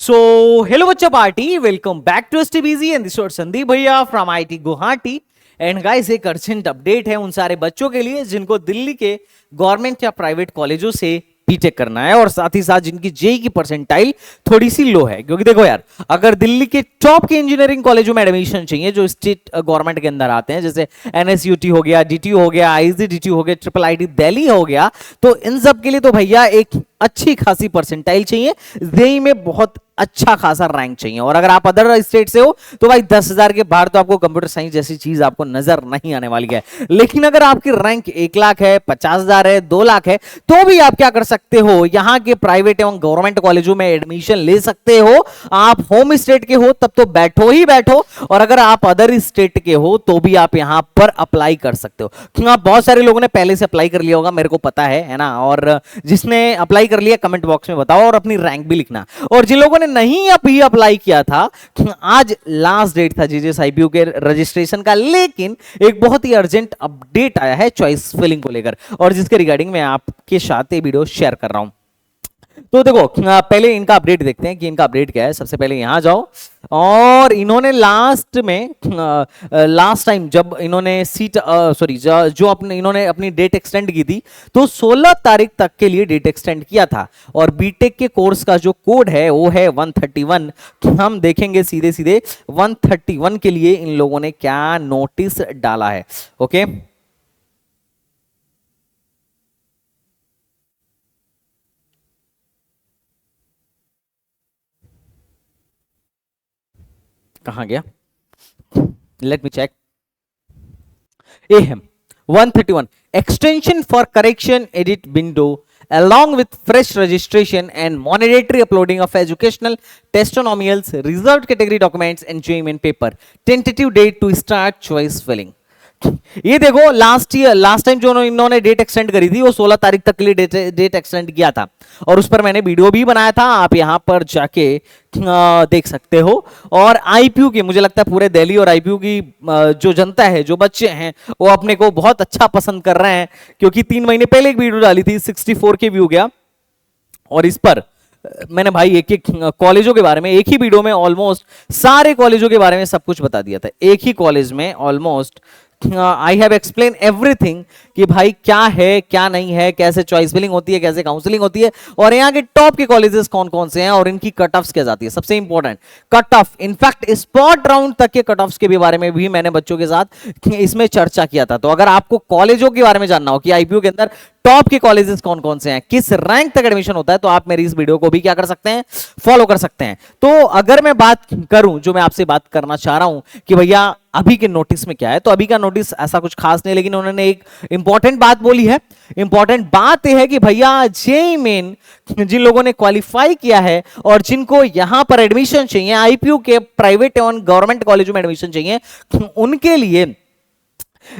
So, hello बच्चा party, welcome back to STBG and this is Sandeep भैया from IT Guwahati. And guys, एक urgent update है उन सारे बच्चों के लिए जिनको दिल्ली के गवर्नमेंट या प्राइवेट कॉलेजों से बीटेक करना है और साथ ही साथ जिनकी जेई की परसेंटाइल थोड़ी सी लो है। क्योंकि देखो यार, अगर दिल्ली के टॉप के इंजीनियरिंग कॉलेजों में एडमिशन चाहिए जो स्टेट गवर्नमेंट के अंदर आते हैं, जैसे एनएसयूटी हो गया, डीटीयू हो गया, आईजीडीटीयू हो गया, ट्रिपल आईटी दिल्ली हो गया, तो इन सब के लिए तो भैया एक अच्छी खासी परसेंटाइल चाहिए, जेई में बहुत अच्छा खासा रैंक चाहिए। और अगर आप अदर स्टेट से हो तो भाई 10,000 के बाहर तो आपको कंप्यूटर साइंस जैसी चीज आपको नजर नहीं आने वाली है। लेकिन अगर आपकी रैंक 1 लाख है, 50,000 है, 2 लाख है, तो भी आप क्या कर सकते हो, यहां के प्राइवेट एवं गवर्नमेंट कॉलेजों में एडमिशन ले सकते हो। आप होम स्टेट के हो तब तो बैठो ही बैठो, और अगर आप अदर स्टेट के हो तो भी आप यहां पर अप्लाई कर सकते हो। आप बहुत सारे लोगों ने पहले से अप्लाई कर लिया होगा, मेरे को पता है ना। और जिसने अप्लाई कर लिया कमेंट बॉक्स में बताओ और अपनी रैंक भी लिखना। और जिन लोगों ने नहीं अभी अप्लाई किया था, आज लास्ट डेट था जीजेएसआईपीयू के रजिस्ट्रेशन का, लेकिन एक बहुत ही अर्जेंट अपडेट आया है चॉइस फिलिंग को लेकर, और जिसके रिगार्डिंग मैं आपके साथ ये वीडियो शेयर कर रहा हूं। तो देखो, पहले इनका अपडेट देखते हैं कि इनका अपडेट क्या है। सबसे पहले यहां जाओ, और इन्होंने लास्ट टाइम जब इन्होंने सीट जो अपने इन्होंने अपनी डेट एक्सटेंड की थी, तो 16 तारीख तक के लिए डेट एक्सटेंड किया था। और बीटेक के कोर्स का जो कोड है वो है 131। हम देखेंगे सीधे सीधे 131 के लिए इन लोगों ने क्या नोटिस डाला है। ओके, कहां गया, let me check. M 131 extension for correction edit window along with fresh registration and mandatory uploading of educational testimonials, reserved category documents and JEE paper. Tentative date to start choice filling. ये देखो, last time जो इन्होंने date extend करी थी वो 16 तारीख तक के लिए डेट एक्सटेंड किया था, और उस पर मैंने वीडियो भी बनाया था, आप यहां पर जाके देख सकते हो। और आईपीयू की, मुझे लगता है पूरे दिल्ली और आईपीयू की जो जनता है, जो बच्चे हैं, वो अपने को बहुत अच्छा पसंद कर रहे हैं, क्योंकि 3 महीने पहले एक वीडियो डाली थी, 64 के व्यू गया, और इस पर मैंने भाई एक एक कॉलेजों के बारे में एक ही वीडियो में ऑलमोस्ट सारे कॉलेजों के बारे में सब कुछ बता दिया था। एक ही कॉलेज में almost I have explain everything कि भाई क्या है क्या नहीं है, कैसे चॉइस फिलिंग होती है, कैसे काउंसलिंग होती है, और यहाँ के टॉप के कॉलेजेस कौन कौन से हैं, और इनकी कट ऑफ्स क्या जाती है। सबसे important cut off, in fact spot round तक के कट ऑफ्स के भी बारे में भी मैंने बच्चों के साथ इसमें चर्चा किया था। तो अगर आपको कॉलेजों के बारे में जानना हो कि आईपीयू के अंदर टॉप के कॉलेजेस कौन कौन से हैं, किस रैंक तक एडमिशन होता है, तो आप मेरी इस वीडियो को भी क्या कर सकते हैं, फॉलो कर सकते हैं। तो अगर मैं बात करूं, जो मैं आपसे बात करना चाह रहा हूं कि भैया अभी के नोटिस में क्या है, तो अभी का नोटिस ऐसा कुछ खास नहीं, लेकिन उन्होंने एक इंपॉर्टेंट बात बोली है। इंपॉर्टेंट बात यह है कि भैया जेईई मेन जिन लोगों ने क्वालिफाई किया है और जिनको यहां पर एडमिशन चाहिए, आईपीयू के प्राइवेट एवं गवर्नमेंट कॉलेजों में एडमिशन चाहिए, उनके लिए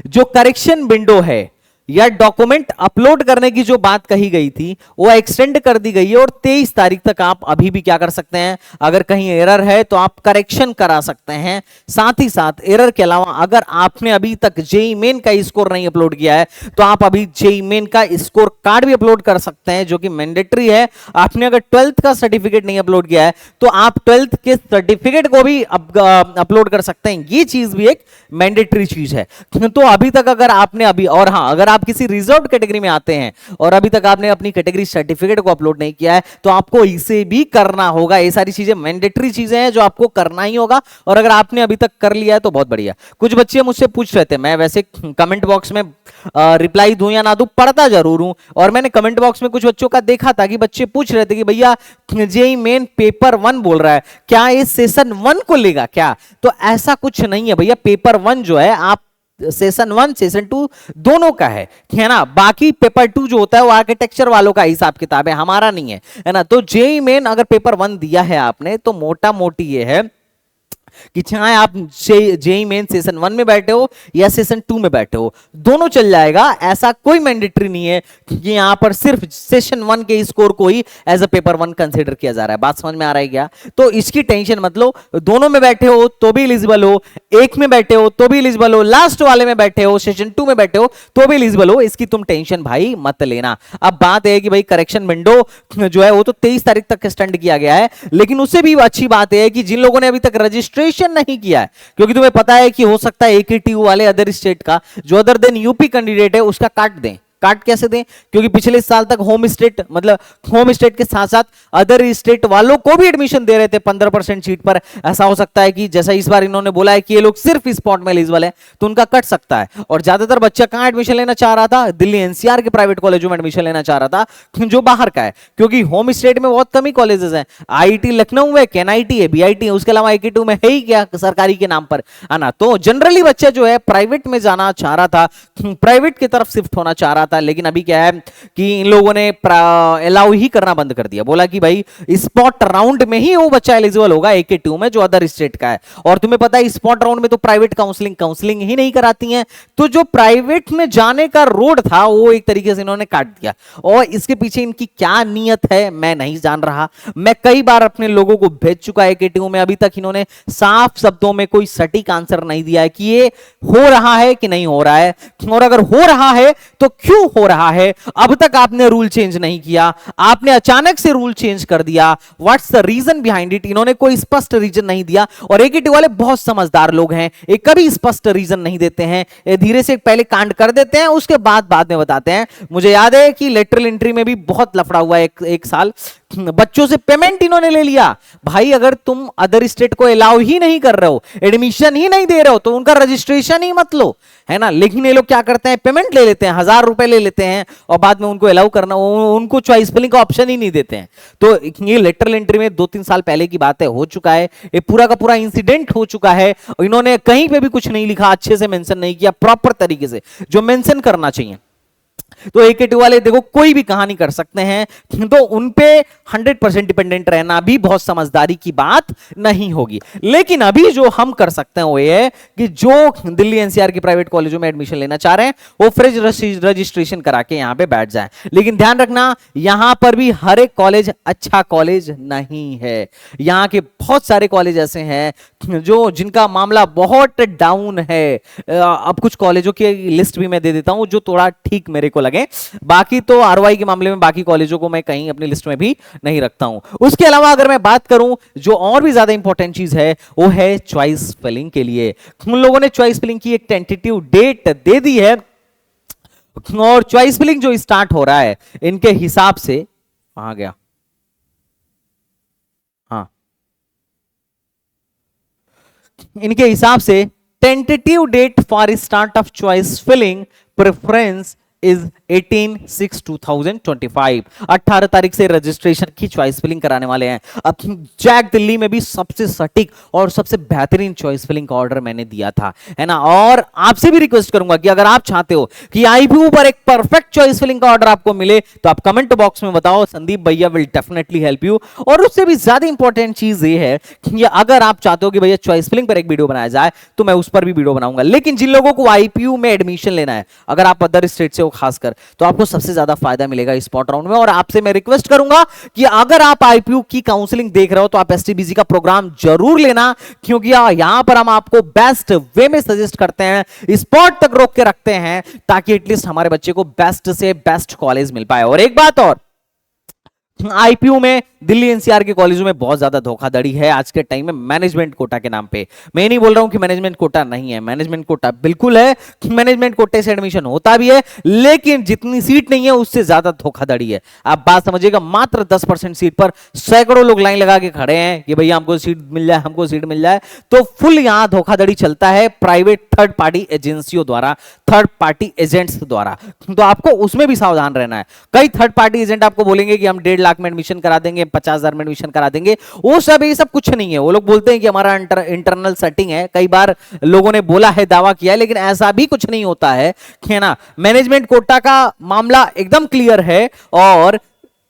जो करेक्शन विंडो है या डॉक्यूमेंट अपलोड करने की जो बात कही गई थी वो एक्सटेंड कर दी गई है, और 23 तारीख तक आप अभी भी क्या कर सकते हैं, अगर कहीं एरर है तो आप करेक्शन करा सकते हैं। साथ ही साथ एरर के अलावा अगर आपने अभी तक जेईई मेन का स्कोर नहीं अपलोड किया है तो आप अभी जेईई मेन का स्कोर कार्ड भी अपलोड कर सकते हैं, जो कि मैंडेटरी है। आपने अगर 12th का सर्टिफिकेट नहीं अपलोड किया है तो आप 12th के सर्टिफिकेट को भी अपलोड कर सकते हैं। ये चीज भी एक मैंडेटरी चीज है। तो अभी तक अगर आपने और हाँ, अगर आप किसी रिजर्व कैटेगरी में आते हैं और अभी तक आपने अपनी कैटेगरी सर्टिफिकेट को अपलोड नहीं किया है तो आपको इसे भी करना होगा। ये सारी चीजें मैंडेटरी चीजें हैं जो आपको करना ही होगा, और अगर आपने अभी तक कर लिया है तो बहुत बढ़िया। कुछ बच्चे मुझसे पूछ रहे थे, मैं वैसे कमेंट बॉक्स में रिप्लाई दूं या ना दूं, पढ़ता जरूर हूं, और मैंने कमेंट बॉक्स में कुछ बच्चों का देखा था कि बच्चे पूछ रहे थे कि भैया जेईई मेन पेपर 1 बोल रहा है, क्या ये सेशन 1 को लेगा क्या? तो ऐसा कुछ नहीं है भैया, पेपर 1 जो है आप सेशन 1 सेशन 2 दोनों का है ना। बाकी पेपर 2 जो होता है वो आर्किटेक्चर वालों का हिसाब किताब है, हमारा नहीं है ना। तो जेईई मेन अगर पेपर 1 दिया है आपने तो मोटा मोटी ये है कि चाहे आप जेई मेन सेशन 1 में बैठे हो या सेशन 2 में बैठे हो, दोनों चल जाएगा। ऐसा कोई मैंडेटरी नहीं है कि यहां पर सिर्फ सेशन 1 के स्कोर को ही एज अ पेपर 1 कंसीडर किया जा रहा है। बात समझ में आ रहा है क्या? तो इसकी टेंशन मत लो, दोनों में बैठे हो तो भी एलिजिबल हो, एक में बैठे हो तो भी एलिजिबल हो, लास्ट वाले में बैठे हो, सेशन 2 में बैठे हो तो भी एलिजिबल हो। इसकी तुम टेंशन भाई मत लेना। अब बात है कि भाई करेक्शन विंडो जो है वो तो 23 तारीख तक एक्सटेंड किया गया है, लेकिन उससे भी अच्छी बात है कि जिन लोगों ने अभी तक रजिस्ट्रेशन नहीं किया है, क्योंकि तुम्हें पता है कि हो सकता है AKTU वाले अदर स्टेट का जो अदर देन यूपी कैंडिडेट है उसका काट दें। काट कैसे दें? क्योंकि पिछले साल तक होम स्टेट मतलब होम स्टेट के साथ साथ अदर स्टेट वालों को भी एडमिशन दे रहे थे 15% सीट पर। ऐसा हो सकता है कि जैसा इस बार इन्होंने बोला है कि ये लोग सिर्फ स्पॉट में एलिजिबल है तो उनका कट सकता है। और ज्यादातर बच्चा कहां एडमिशन लेना चाह रहा था? दिल्ली NCR के प्राइवेट कॉलेजों में एडमिशन लेना चाह रहा था जो बाहर का है, क्योंकि होम स्टेट में बहुत कम ही कॉलेजेस हैं। IIT लखनऊ है, KNIT है, BIT है, उसके अलावा AKTU में है ही क्या सरकारी के नाम पर, है ना। तो जनरली बच्चा जो है प्राइवेट में जाना चाह रहा था, प्राइवेट की तरफ शिफ्ट होना चाह रहा था, लेकिन अभी क्या है कि इन लोगों ने अलाउ ही करना बंद कर दिया। बोला कि भाई स्पॉट राउंड में ही वो बच्चा एलिजिबल होगा AKTU में जो अदर स्टेट का है। और तुम्हें पता है स्पॉट राउंड में तो प्राइवेट काउंसलिंग ही नहीं कराती हैं, तो जो प्राइवेट में जाने का रोड था वो एक तरीके से इन्होंने काट दिया। और इसके पीछे इनकी क्या नीयत है मैं नहीं जान रहा। मैं कई बार अपने लोगों को भेज चुका है AKTU में, अभी तक इन्होंने साफ शब्दों में कोई सटीक आंसर नहीं दिया है कि ये हो रहा है कि नहीं हो रहा है, और अगर हो रहा है तो क्यों हो रहा है। अब तक आपने रूल चेंज नहीं किया, आपने अचानक से रूल चेंज कर दिया, what's the reason behind it, इन्होंने कोई स्पष्ट रीजन नहीं दिया। और AKTU वाले बहुत समझदार लोग हैं, ये कभी स्पष्ट रीजन नहीं देते हैं, ये धीरे से पहले कांड कर देते हैं उसके बाद में बताते हैं। मुझे याद है कि लेटरल एंट्री में भी बहुत लफड़ा हुआ एक साल, बच्चों से पेमेंट इन्होंने ले लिया। भाई अगर तुम अदर स्टेट को अलाउ ही नहीं कर रहे हो, एडमिशन ही नहीं दे रहे हो, तो उनका रजिस्ट्रेशन ही मत लो, है ना। लेकिन ये लोग क्या करते हैं, पेमेंट ले लेते हैं, 1000 रुपए ले लेते हैं और बाद में उनको अलाउ करना, उनको चॉइस फिलिंग का ऑप्शन ही नहीं देते हैं। तो ये लेटरल एंट्री में 2-3 साल पहले की बात है, हो चुका है, ये पूरा का पूरा इंसिडेंट हो चुका है। इन्होंने कहीं पे भी कुछ नहीं लिखा, अच्छे से मेंशन नहीं किया प्रॉपर तरीके से जो मेंशन करना चाहिए। तो AKTU वाले देखो कोई भी कहानी कर सकते हैं, तो उनपे 100% डिपेंडेंट रहना भी बहुत समझदारी की बात नहीं होगी। लेकिन अभी जो हम कर सकते हैं वो ये है कि जो दिल्ली NCR की प्राइवेट कॉलेजों में एडमिशन लेना चाह रहे हैं वो फ्रेश रजिस्ट्रेशन करा के यहां पे बैठ जाए। लेकिन ध्यान रखना यहां पर भी हर एक कॉलेज अच्छा कॉलेज नहीं है। यहां के बहुत सारे कॉलेज ऐसे हैं जो जिनका मामला बहुत डाउन है। अब कुछ कॉलेजों की लिस्ट भी मैं दे देता हूं जो थोड़ा ठीक मेरे को लगे, बाकी तो ROI के मामले में बाकी कॉलेजों को मैं कहीं अपनी लिस्ट में भी नहीं रखता हूं। उसके अलावा अगर मैं बात करूं जो और भी ज्यादा इंपॉर्टेंट चीज है वो है चॉइस फिलिंग के लिए। उन लोगों ने चॉइस फिलिंग की एक टेंटेटिव डेट दे दी है और चॉइस फिलिंग जो स्टार्ट हो रहा है इनके हिसाब से, कहां गया, हाँ, इनके हिसाब से tentative date for start of choice filling preference is 18/6/2025। 18 तारीख से रजिस्ट्रेशन की चॉइस फिलिंग कराने वाले हैं। अब जैक दिल्ली में भी सबसे सटीक और सबसे बेहतरीन चॉइस फिलिंग का ऑर्डर मैंने दिया था, है ना। और आपसे भी रिक्वेस्ट करूंगा कि अगर आप चाहते हो कि IPU पर एक परफेक्ट चॉइस फिलिंग का ऑर्डर आपको मिले तो आप कमेंट बॉक्स में बताओ, संदीप भैया विल डेफिनेटली हेल्प यू। और उससे भी ज्यादा इंपॉर्टेंट चीज ये है कि अगर आप चाहते हो कि भैया चॉइस फिलिंग पर एक वीडियो बनाया जाए तो मैं उस पर भी वीडियो बनाऊंगा। लेकिन जिन लोगों को IPU में एडमिशन लेना है, अगर आप अदर स्टेट से हो खासकर, तो आपको सबसे ज्यादा फायदा मिलेगा स्पॉट राउंड में। और आपसे मैं रिक्वेस्ट करूंगा कि अगर आप IPU की काउंसलिंग देख रहे हो तो आप STBC का प्रोग्राम जरूर लेना, क्योंकि यहां पर हम आपको बेस्ट वे में सजेस्ट करते हैं, स्पॉट तक रोक के रखते हैं ताकि एटलीस्ट हमारे बच्चे को बेस्ट से बेस्ट कॉलेज मिल पाए। और एक बात और, IPU में दिल्ली NCR के कॉलेजों में बहुत ज्यादा धोखाधड़ी है आज के टाइम में मैनेजमेंट कोटा के नाम पे। मैं नहीं बोल रहा हूं कि मैनेजमेंट कोटा नहीं है, मैनेजमेंट कोटा बिल्कुल है, मैनेजमेंट कोटे से एडमिशन होता भी है, लेकिन जितनी सीट नहीं है उससे ज्यादा धोखाधड़ी है। आप बात समझिएगा, मात्र 10% सीट पर सैकड़ों लोग लाइन लगा के खड़े हैं कि भैया हमको सीट मिल जाए, हमको सीट मिल जाए। तो फुल यहां धोखाधड़ी चलता है प्राइवेट थर्ड पार्टी एजेंसियों द्वारा, थर्ड पार्टी एजेंट्स द्वारा। तो आपको उसमें भी सावधान रहना है। कई थर्ड पार्टी एजेंट आपको बोलेंगे कि हम 1.5 लाख में एडमिशन करा देंगे, 50,000 में एडमिशन करा देंगे। वो सब ये सब कुछ नहीं है। वो लोग बोलते हैं कि हमारा इंटरनल सेटिंग है, कई बार लोगों ने बोला है, दावा किया है, लेकिन ऐसा भी कुछ नहीं होता है ना। मैनेजमेंट कोटा का मामला एकदम क्लियर है और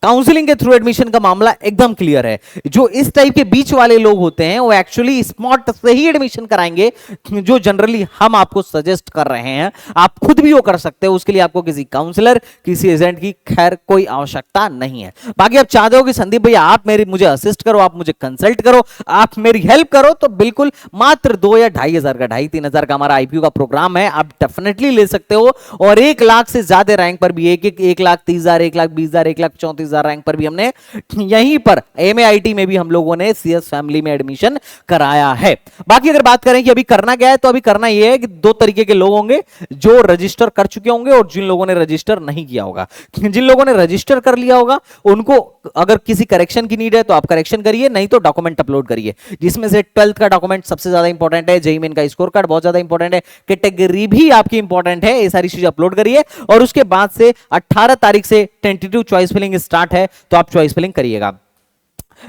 काउंसलिंग के थ्रू एडमिशन का मामला एकदम क्लियर है। जो इस टाइप के बीच वाले लोग होते हैं वो एक्चुअली स्पॉट से ही एडमिशन कराएंगे, जो जनरली हम आपको सजेस्ट कर रहे हैं। आप खुद भी वो कर सकते हो, उसके लिए आपको किसी काउंसलर, किसी एजेंट की खैर कोई आवश्यकता नहीं है। बाकी आप चाहते हो कि संदीप भैया आप मुझे असिस्ट करो, आप मुझे कंसल्ट करो, आप मेरी हेल्प करो, तो बिल्कुल मात्र 2 या 2,500 का, 2,500-3,000 का हमारा आईपीयू का प्रोग्राम है, आप डेफिनेटली ले सकते हो। और 1 लाख से ज्यादा रैंक पर भी 1,30,000, 1,20,000, 1,34,000 रैंक पर भी हमने यहीं पर MAIT में भी हम लोगों ने CS फैमिली में एडमिशन कराया है। बाकी अगर बात करें कि अभी करना क्या है, तो अभी करना यह है कि 2 तरीके के लोग होंगे, जो रजिस्टर कर चुके होंगे और जिन लोगों ने रजिस्टर नहीं किया होगा। जिन लोगों ने रजिस्टर कर लिया होगा उनको अगर किसी करेक्शन की नीड है तो आप करेक्शन करिए, नहीं तो डॉक्यूमेंट अपलोड करिए, जिसमें से 12th का डॉक्यूमेंट सबसे ज्यादा इंपॉर्टेंट है, JEE मेन का स्कोर कार्ड बहुत ज्यादा इंपॉर्टेंट है, कैटेगरी भी आपकी इंपॉर्टेंट है, ये सारी चीजें अपलोड करिए। और उसके बाद से 18 तारीख से टेंटेटिव चॉइस फिलिंग स्टार्ट है, तो आप चॉइस फिलिंग करिएगा।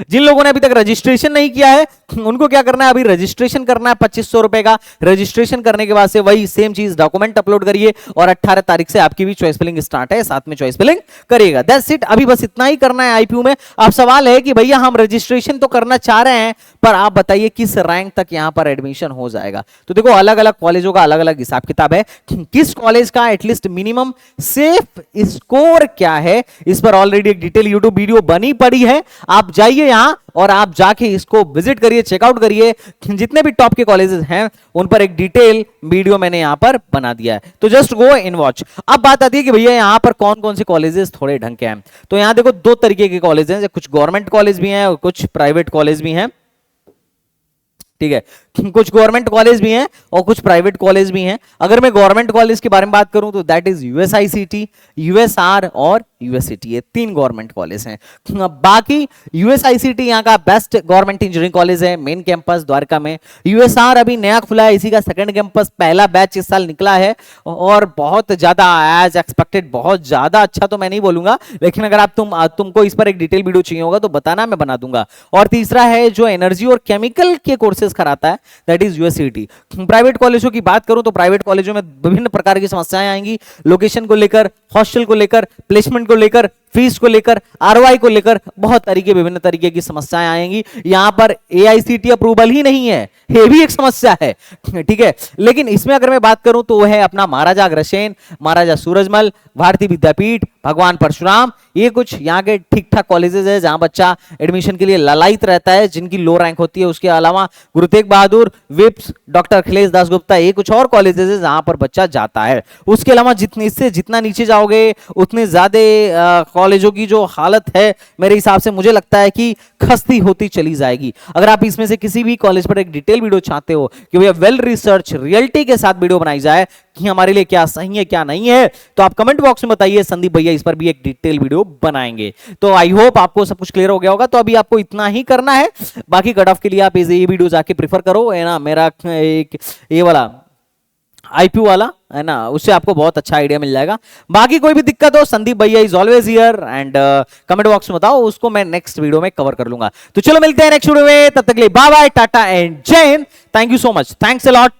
जिन लोगों ने अभी तक रजिस्ट्रेशन नहीं किया है उनको क्या करना है, अभी रजिस्ट्रेशन करना है 2500 रुपए का। रजिस्ट्रेशन करने के बाद से वही सेम चीज डॉक्यूमेंट अपलोड करिए और 18 तारीख से आपकी भी चॉइस फिलिंग स्टार्ट है, साथ में चॉइस फिलिंग करिएगा। दैट्स इट, अभी बस इतना ही करना है आईपीयू में। अब सवाल है कि भैया हम रजिस्ट्रेशन तो करना चाह रहे हैं, पर आप बताइए किस रैंक तक यहां पर एडमिशन हो जाएगा। तो देखो अलग अलग कॉलेजों का अलग अलग हिसाब किताब है, किस कॉलेज का एटलीस्ट मिनिमम सेफ स्कोर क्या है, इस पर ऑलरेडी एक डिटेल यूट्यूब वीडियो बनी पड़ी है, आप जाइए यहां और आप जाके इसको विजिट करिए, चेकआउट करिए। जितने भी टॉप के कॉलेजेस हैं उन पर एक डिटेल वीडियो मैंने यहां पर बना दिया है, तो जस्ट गो इन वॉच। अब बात आती है कि भैया यहां पर कौन कौन से कॉलेजेस थोड़े ढंग के हैं। तो यहां देखो 2 तरीके के कॉलेज हैं, कुछ गवर्नमेंट कॉलेज भी हैं और कुछ प्राइवेट कॉलेज भी हैं, ठीक है। कुछ गवर्नमेंट कॉलेज भी हैं और कुछ प्राइवेट कॉलेज भी हैं। अगर मैं गवर्नमेंट कॉलेज के बारे में बात करूं तो दैट इज USICT, USR और USCT, ये 3 गवर्नमेंट कॉलेज हैं। बाकी USICT यहाँ का बेस्ट गवर्नमेंट इंजीनियरिंग कॉलेज है, मेन कैंपस द्वारका में। USR अभी नया खुला है, इसी का सेकंड कैंपस, पहला बैच इस साल निकला है और बहुत ज्यादा एज एक्सपेक्टेड, बहुत ज्यादा अच्छा तो मैं नहीं बोलूंगा, लेकिन अगर आप तुमको इस पर एक डिटेल वीडियो चाहिए होगा तो बताना, मैं बना दूंगा। और तीसरा है जो एनर्जी और केमिकल के कोर्सेज कराता है, दैट इज USCT। प्राइवेट कॉलेजों की बात करूं तो प्राइवेट कॉलेजों में विभिन्न प्रकार की समस्याएं आएंगी, लोकेशन को लेकर, हॉस्टल को लेकर, प्लेसमेंट को लेकर, फीस को लेकर, ROI को लेकर, बहुत विभिन्न तरीके की समस्याएं आएंगी। यहां पर AICT अप्रूवल ही नहीं है, ये भी एक समस्या है, ठीक है। लेकिन इसमें अगर मैं बात करूं तो वो है अपना महाराजा अग्रसेन, महाराजा सूरजमल, भारतीय विद्यापीठ, भगवान परशुराम, ये कुछ यहाँ के ठीक ठाक कॉलेजेस है जहां बच्चा एडमिशन के लिए ललायित रहता है, जिनकी लो रैंक होती है। उसके अलावा गुरु तेग बहादुर, विप्स, डॉक्टर अखिलेश दास गुप्ता, ये कुछ और कॉलेजेस है जहां पर बच्चा जाता है। उसके अलावा जितना नीचे जाओगे उतने ज्यादा कॉलेजों की जो हालत है मेरे हिसाब से मुझे लगता है कि खस्ती होती चली जाएगी। अगर आप इसमें से किसी भी कॉलेज पर एक डिटेल वीडियो चाहते हो कि भैया वेल रिसर्च रियलिटी के साथ वीडियो बनाई जाए कि हमारे लिए क्या सही है क्या नहीं है, तो आप कमेंट बॉक्स में बताइए, संदीप भैया इस पर भी एक डिटेल वीडियो बनाएंगे। तो आई होप आपको सब कुछ क्लियर हो गया होगा। तो अभी आपको इतना ही करना है, बाकी कट ऑफ के लिए आप ये वीडियो जाके प्रीफर करो, है ना। मेरा एक ये वाला आईपीयू वाला है ना, उससे आपको बहुत अच्छा आइडिया मिल जाएगा। बाकी कोई भी दिक्कत हो, संदीप भैया is always here and comment box में बताओ, उसको मैं नेक्स्ट वीडियो में कवर कर लूंगा। तो चलो मिलते हैं नेक्स्ट वीडियो में, तब तक के लिए बाय बाय, टाटा एंड जय Hind. Thank you so much, thanks a lot.